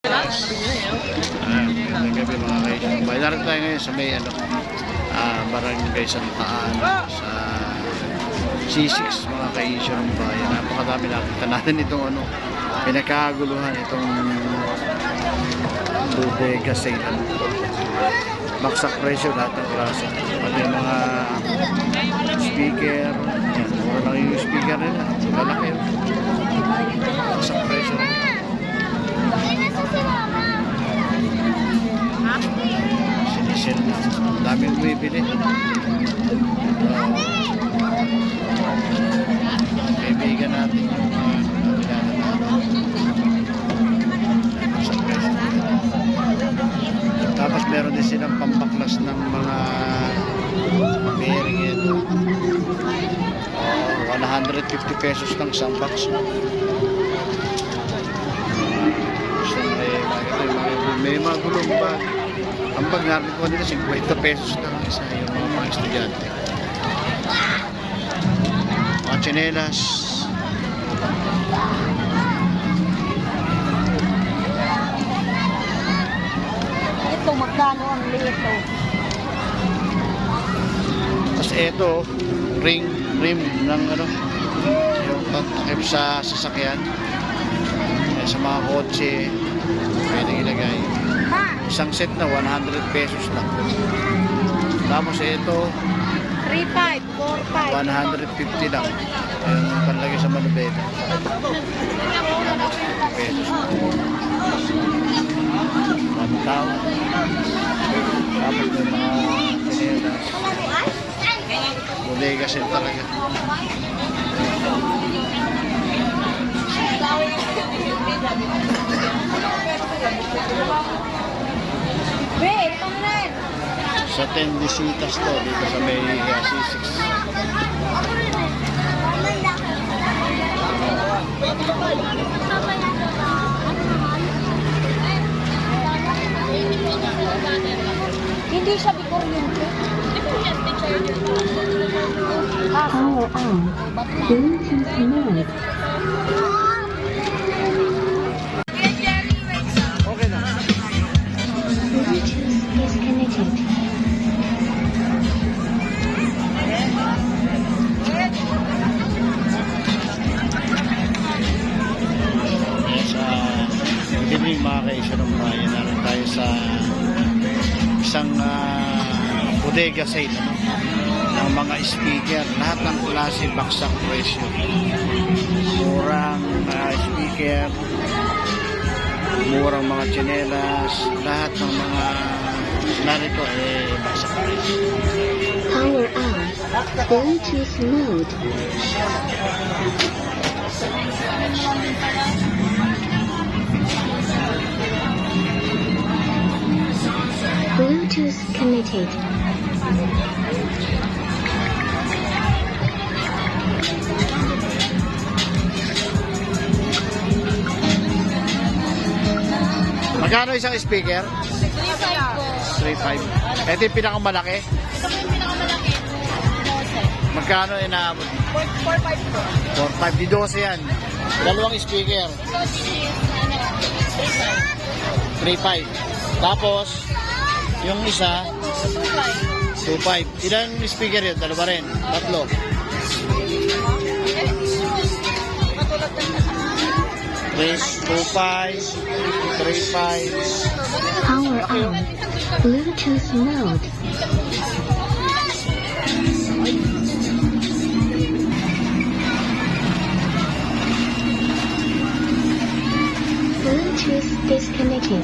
Magandang gabi mga kaibigan. Bayaran tayo ngayon sa may Barangay Santa Ana sa C6 mga kaibigan ng bayan. Napakadami nakita natin itong pinakaguluhan itong bodega sale. Baksak presyo lahat ng klase. Pati yung mga speaker. Yan, mura lang yung speaker nila. Lalaki yun. Baksak presyo rin. Sinisel na. Daming bumibili. Kaibigan natin yung kilala natin. Baksak presyo. Tapos meron din silang pampaklas ng mga bearing ito. 150 pesos ng isang box. May mga gulong bag. Ang bag namin ko nila 50 pesos lang isa yung mga estudyante. Mga tsinelas. Ito, magkano ang lito? Tapos ito, rim ng yung takip sa sasakyan. Sa mga kotse, pwede ilagay. Isang set na 100 pesos lang. Tapos ito 3.5, 4.5. 150 lang. Ayun, panlagay sa manubela. 150 pesos. 1,000. Tapos may mga pinelas. Bodega set talaga. Sa Tendisitas to, dito sa may C6. Hindi siya bikuryente. Power on. Bluetooth mode. Okay na. Bluetooth disconnected. Hindi mga kaisyo ng bayan, naroon tayo sa isang bodega sale ng mga speaker, lahat ng klase baksak presyo, murang speaker, murang mga tsinelas, lahat ng mga narito baksak presyo. Power on. Bluetooth mode. Bluetooth connected. Magkano isang speaker? 3.5. Ito yung pinakamalaki? Ito yung pinakamalaki. Magkano inaabot? 4.5 po. 4.5. Di 12 yan. Dalawang speaker. Ito is 3.5. Tapos, yung isa, 2.5. Ilan speaker yun? Dalawa rin? Tatlo? Katulad ng 2.5, 3.5. Power on. Bluetooth mode. Bluetooth disconnected.